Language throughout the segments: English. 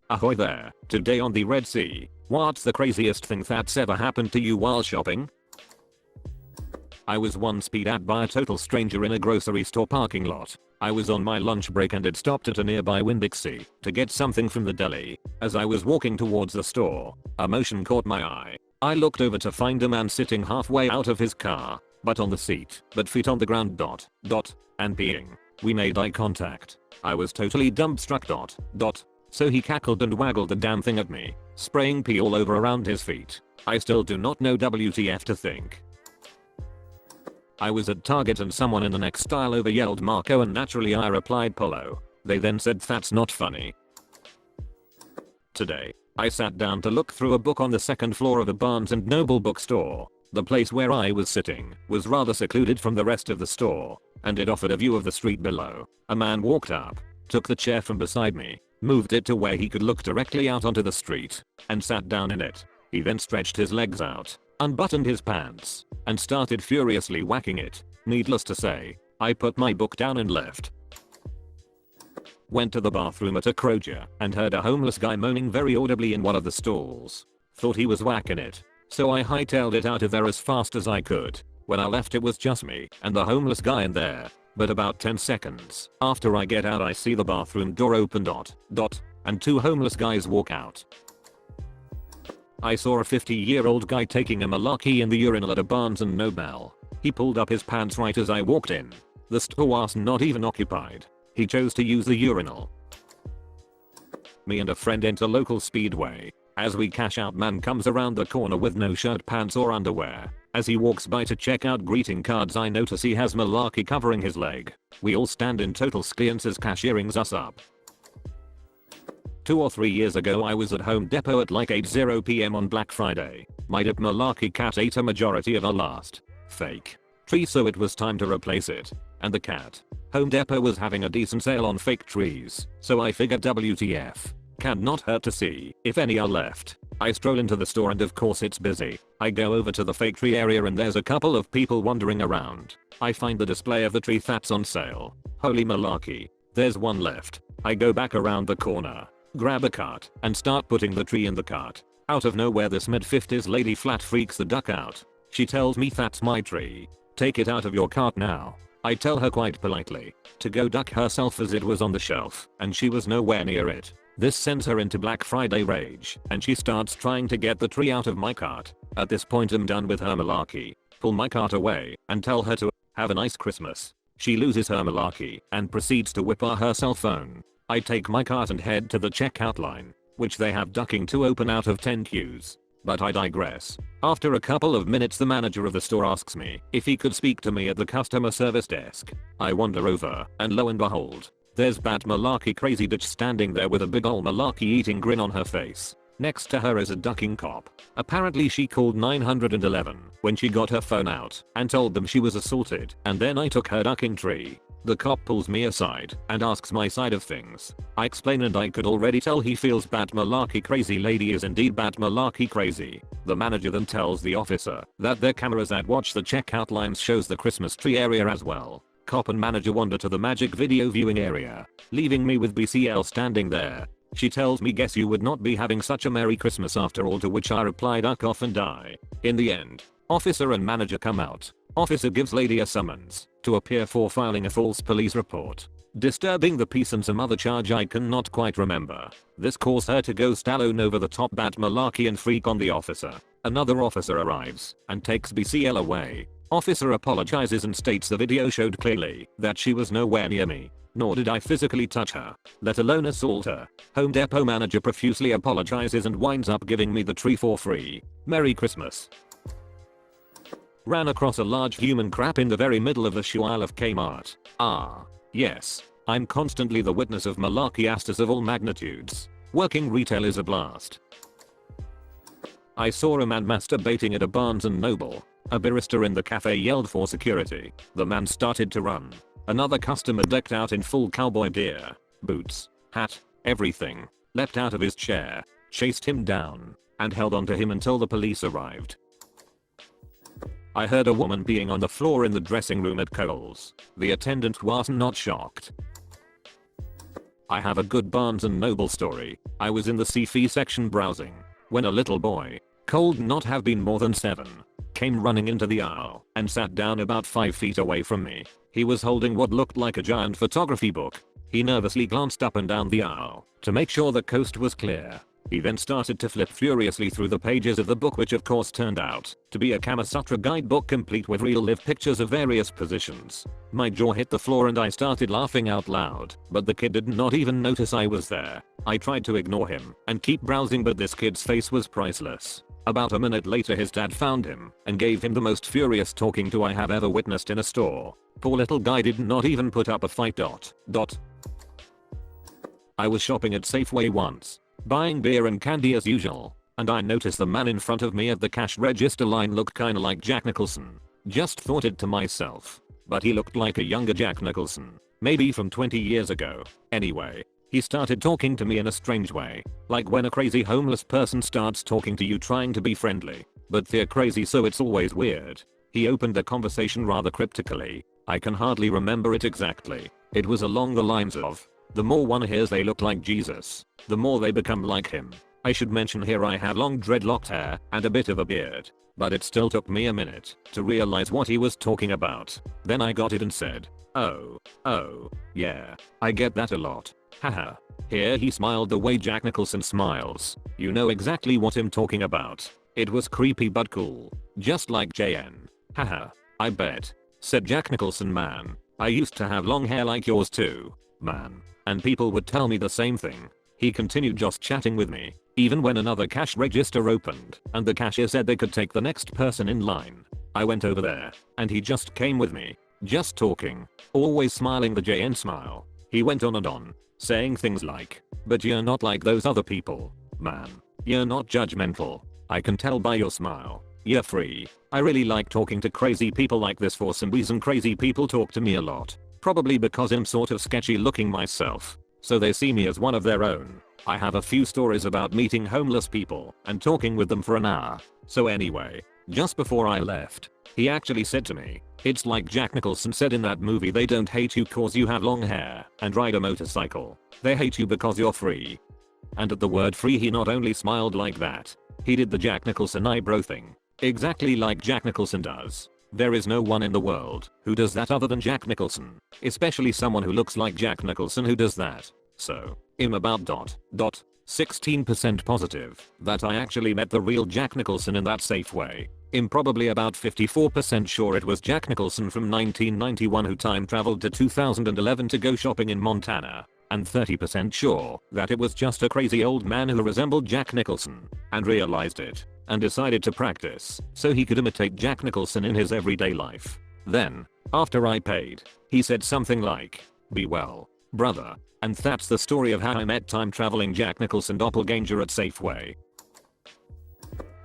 Ahoy there, today on the Red Sea, what's the craziest thing that's ever happened to you while shopping? I was once speed at by a total stranger in a grocery store parking lot. I was on my lunch break and had stopped at a nearby Winn-Dixie to get something from the deli. As I was walking towards the store, a motion caught my eye. I looked over to find a man sitting halfway out of his car, butt on the seat, but feet on the ground and peeing. We made eye contact. I was totally dumbstruck so he cackled and waggled the damn thing at me, spraying pee all over around his feet. I still do not know WTF to think. I was at Target and someone in the next aisle over yelled Marco and naturally I replied Polo. They then said that's not funny. Today, I sat down to look through a book on the second floor of a Barnes & Noble bookstore. The place where I was sitting was rather secluded from the rest of the store, and it offered a view of the street below. A man walked up, took the chair from beside me, moved it to where he could look directly out onto the street, and sat down in it. He then stretched his legs out, unbuttoned his pants, and started furiously whacking it. Needless to say, I put my book down and left. Went to the bathroom at a Kroger and heard a homeless guy moaning very audibly in one of the stalls. Thought he was whacking it, so I hightailed it out of there as fast as I could. When I left it was just me and the homeless guy in there. But about 10 seconds after I get out I see the bathroom door open and two homeless guys walk out. I saw a 50-year-old guy taking a malarkey in the urinal at a Barnes & Noble. He pulled up his pants right as I walked in. The store was not even occupied. He chose to use the urinal. Me and a friend enter local Speedway. As we cash out, man comes around the corner with no shirt, pants or underwear. As he walks by to check out greeting cards I notice he has malarkey covering his leg. We all stand in total science as cashier rings us up. 2 or 3 years ago I was at Home Depot at like 8:00 PM on Black Friday. My dip malarkey cat ate a majority of our last fake tree, so it was time to replace it. And the cat. Home Depot was having a decent sale on fake trees, so I figured WTF. Can not hurt to see if any are left. I stroll into the store and of course it's busy. I go over to the fake tree area and there's a couple of people wandering around. I find the display of the tree that's on sale. Holy malarkey. There's one left. I go back around the corner, grab a cart, and start putting the tree in the cart. Out of nowhere this mid-50s lady flat freaks the duck out. She tells me that's my tree. Take it out of your cart now. I tell her quite politely to go duck herself as it was on the shelf and she was nowhere near it. This sends her into Black Friday rage and she starts trying to get the tree out of my cart. At this point I'm done with her malarkey. Pull my cart away and tell her to have a nice Christmas. She loses her malarkey and proceeds to whip her cell phone. I take my cart and head to the checkout line, which they have ducking to open out of 10 queues. But I digress. After a couple of minutes the manager of the store asks me if he could speak to me at the customer service desk. I wander over and lo and behold, there's Bat Malarkey Crazy Ditch standing there with a big ol' malarkey eating grin on her face. Next to her is a ducking cop. Apparently she called 911 when she got her phone out and told them she was assaulted, and then I took her ducking tree. The cop pulls me aside and asks my side of things. I explain and I could already tell he feels Bat Malarkey Crazy lady is indeed Bat Malarkey Crazy. The manager then tells the officer that their cameras that watch the checkout lines shows the Christmas tree area as well. Cop and manager wander to the magic video viewing area, leaving me with BCL standing there. She tells me guess you would not be having such a Merry Christmas after all, to which I reply duck off and die. In the end, officer and manager come out. Officer gives lady a summons to appear for filing a false police report, disturbing the peace and some other charge I cannot quite remember. This caused her to go Stallone over the top Bat Malarkey and freak on the officer. Another officer arrives and takes BCL away. Officer apologizes and states the video showed clearly that she was nowhere near me, nor did I physically touch her, let alone assault her. Home Depot manager profusely apologizes and winds up giving me the tree for free. Merry Christmas. Ran across a large human crap in the very middle of the shoe aisle of Kmart. Ah, yes. I'm constantly the witness of malarkey-astas of all magnitudes. Working retail is a blast. I saw a man masturbating at a Barnes & Noble. A barista in the cafe yelled for security. The man started to run. Another customer decked out in full cowboy gear, boots, hat, everything, leapt out of his chair, chased him down, and held onto him until the police arrived. I heard a woman peeing on the floor in the dressing room at Kohl's. The attendant was not shocked. I have a good Barnes and Noble story. I was in the CF section browsing when a little boy, cold not have been more than 7, came running into the aisle and sat down about 5 feet away from me. He was holding what looked like a giant photography book. He nervously glanced up and down the aisle to make sure the coast was clear. He then started to flip furiously through the pages of the book, which of course turned out to be a Kama Sutra guidebook complete with real live pictures of various positions. My jaw hit the floor and I started laughing out loud, but the kid did not even notice I was there. I tried to ignore him and keep browsing, but this kid's face was priceless. About a minute later his dad found him and gave him the most furious talking to I have ever witnessed in a store. Poor little guy did not even put up a fight. I was shopping at Safeway once, buying beer and candy as usual, and I noticed the man in front of me at the cash register line looked kinda like Jack Nicholson. Just thought it to myself, but he looked like a younger Jack Nicholson, maybe from 20 years ago. Anyway, he started talking to me in a strange way, like when a crazy homeless person starts talking to you trying to be friendly, but they're crazy so it's always weird. He opened the conversation rather cryptically. I can hardly remember it exactly. It was along the lines of, the more one hears they look like Jesus, the more they become like him. I should mention here I have long dreadlocked hair and a bit of a beard, but it still took me a minute to realize what he was talking about. Then I got it and said, oh, yeah, I get that a lot. Haha. Here he smiled the way Jack Nicholson smiles. You know exactly what I'm talking about. It was creepy but cool. Just like JN. Haha. I bet. Said Jack Nicholson. Man, I used to have long hair like yours too. Man. And people would tell me the same thing. He continued just chatting with me, even when another cash register opened and the cashier said they could take the next person in line. I went over there, and he just came with me, just talking, always smiling the JN smile. He went on and on, saying things like, but you're not like those other people. Man, you're not judgmental. I can tell by your smile. You're free. I really like talking to crazy people like this. For some reason crazy people talk to me a lot. Probably because I'm sort of sketchy looking myself, so they see me as one of their own. I have a few stories about meeting homeless people and talking with them for an hour. So anyway, just before I left, he actually said to me, it's like Jack Nicholson said in that movie, they don't hate you cause you have long hair and ride a motorcycle. They hate you because you're free. And at the word free he not only smiled like that, he did the Jack Nicholson eyebrow thing. Exactly like Jack Nicholson does. There is no one in the world who does that other than Jack Nicholson, especially someone who looks like Jack Nicholson who does that. So, I'm about 16% positive that I actually met the real Jack Nicholson in that Safeway. I'm probably about 54% sure it was Jack Nicholson from 1991 who time traveled to 2011 to go shopping in Montana, and 30% sure that it was just a crazy old man who resembled Jack Nicholson and realized it and decided to practice so he could imitate Jack Nicholson in his everyday life. Then, after I paid, he said something like, be well, brother, and that's the story of how I met time traveling Jack Nicholson doppelganger at Safeway.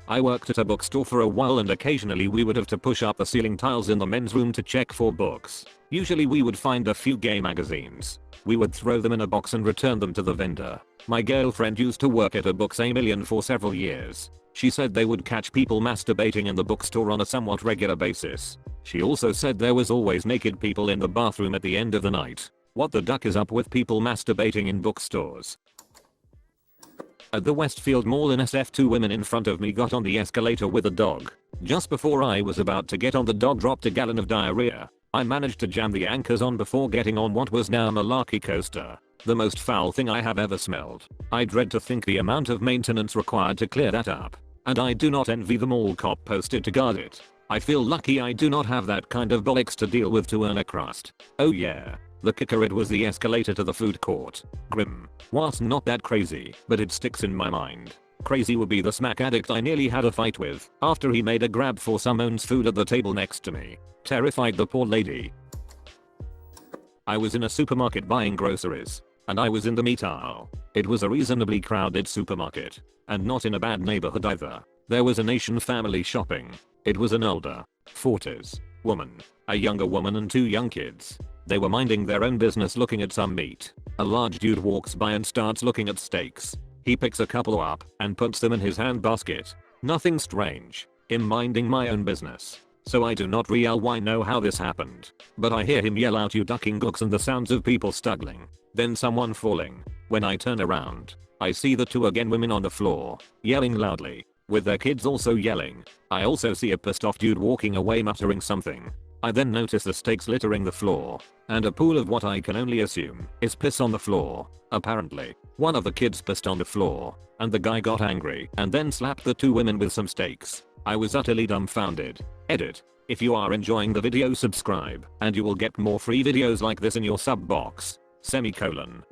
I worked at a bookstore for a while and occasionally we would have to push up the ceiling tiles in the men's room to check for books. Usually we would find a few gay magazines. We would throw them in a box and return them to the vendor. My girlfriend used to work at a Books A Million for several years. She said they would catch people masturbating in the bookstore on a somewhat regular basis. She also said there was always naked people in the bathroom at the end of the night. What the duck is up with people masturbating in bookstores? At the Westfield Mall, NSFW women in front of me got on the escalator with a dog. Just before I was about to get on, the dog dropped a gallon of diarrhea. I managed to jam the anchors on before getting on what was now a malarkey coaster. The most foul thing I have ever smelled. I dread to think the amount of maintenance required to clear that up. And I do not envy the mall cop posted to guard it. I feel lucky I do not have that kind of bollocks to deal with to earn a crust. Oh yeah. The kicker, it was the escalator to the food court. Grim. Was not that crazy, but it sticks in my mind. Crazy would be the smack addict I nearly had a fight with after he made a grab for someone's food at the table next to me. Terrified the poor lady. I was in a supermarket buying groceries, and I was in the meat aisle. It was a reasonably crowded supermarket, and not in a bad neighborhood either. There was an Asian family shopping. It was an older, 40s, woman, a younger woman and 2 young kids. They were minding their own business looking at some meat. A large dude walks by and starts looking at steaks. He picks a couple up and puts them in his handbasket. Nothing strange. I'm minding my own business, so I do not know how this happened. But I hear him yell out, "You ducking gooks," and the sounds of people struggling then someone falling. When I turn around, I see the two again women on the floor, yelling loudly, with their kids also yelling. I also see a pissed off dude walking away muttering something. I then notice the stakes littering the floor, and a pool of what I can only assume is piss on the floor. Apparently, one of the kids pissed on the floor, and the guy got angry and then slapped the two women with some stakes. I was utterly dumbfounded. Edit. If you are enjoying the video, subscribe, and you will get more free videos like this in your sub box. Semicolon.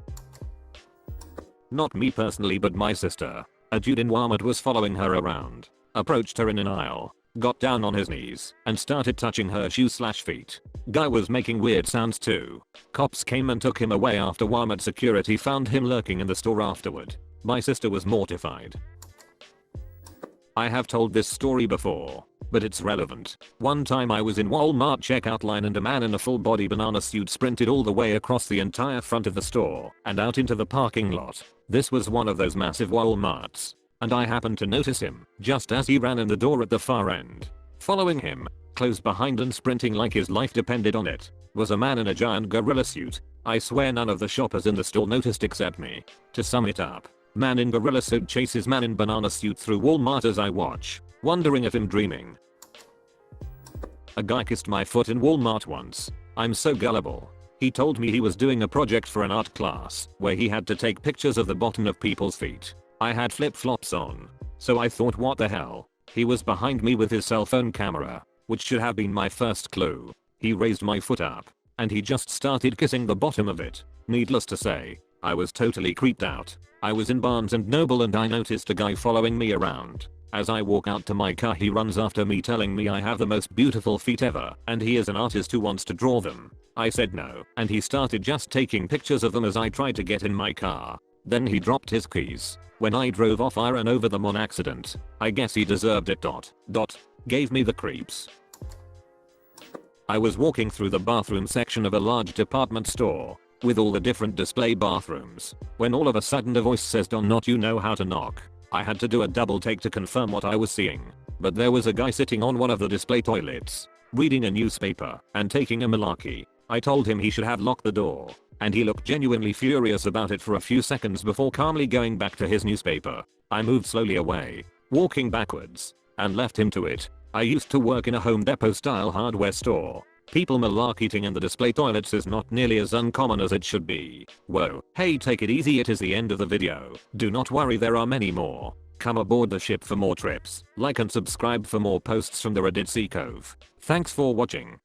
Not me personally, but my sister. A dude in Walmart was following her around, approached her in an aisle, got down on his knees, and started touching her shoes/feet. Guy was making weird sounds too. Cops came and took him away after Walmart security found him lurking in the store afterward. My sister was mortified. I have told this story before, but it's relevant. One time I was in Walmart checkout line and a man in a full body banana suit sprinted all the way across the entire front of the store and out into the parking lot. This was one of those massive Walmarts, and I happened to notice him just as he ran in the door at the far end. Following him, close behind and sprinting like his life depended on it, was a man in a giant gorilla suit. I swear none of the shoppers in the store noticed except me. To sum it up, man in gorilla suit chases man in banana suit through Walmart as I watch, wondering if I'm dreaming. A guy kissed my foot in Walmart once. I'm so gullible. He told me he was doing a project for an art class where he had to take pictures of the bottom of people's feet. I had flip-flops on, so I thought, what the hell? He was behind me with his cell phone camera, which should have been my first clue. He raised my foot up, and he just started kissing the bottom of it. Needless to say, I was totally creeped out. I was in Barnes & Noble and I noticed a guy following me around. As I walk out to my car, he runs after me telling me I have the most beautiful feet ever and he is an artist who wants to draw them. I said no, and he started just taking pictures of them as I tried to get in my car. Then he dropped his keys. When I drove off, I ran over them on accident. I guess he deserved it. Gave me the creeps. I was walking through the bathroom section of a large department store with all the different display bathrooms when all of a sudden a voice says, "Do not you know how to knock?" I had to do a double take to confirm what I was seeing, but there was a guy sitting on one of the display toilets, reading a newspaper and taking a malarkey. I told him he should have locked the door, and he looked genuinely furious about it for a few seconds before calmly going back to his newspaper. I moved slowly away, walking backwards, and left him to it. I used to work in a Home Depot style hardware store. People malarkeying in the display toilets is not nearly as uncommon as it should be. Whoa, hey, take it easy, it is the end of the video. Do not worry, there are many more. Come aboard the ship for more trips. Like and subscribe for more posts from the Reddit Sea Cove. Thanks for watching.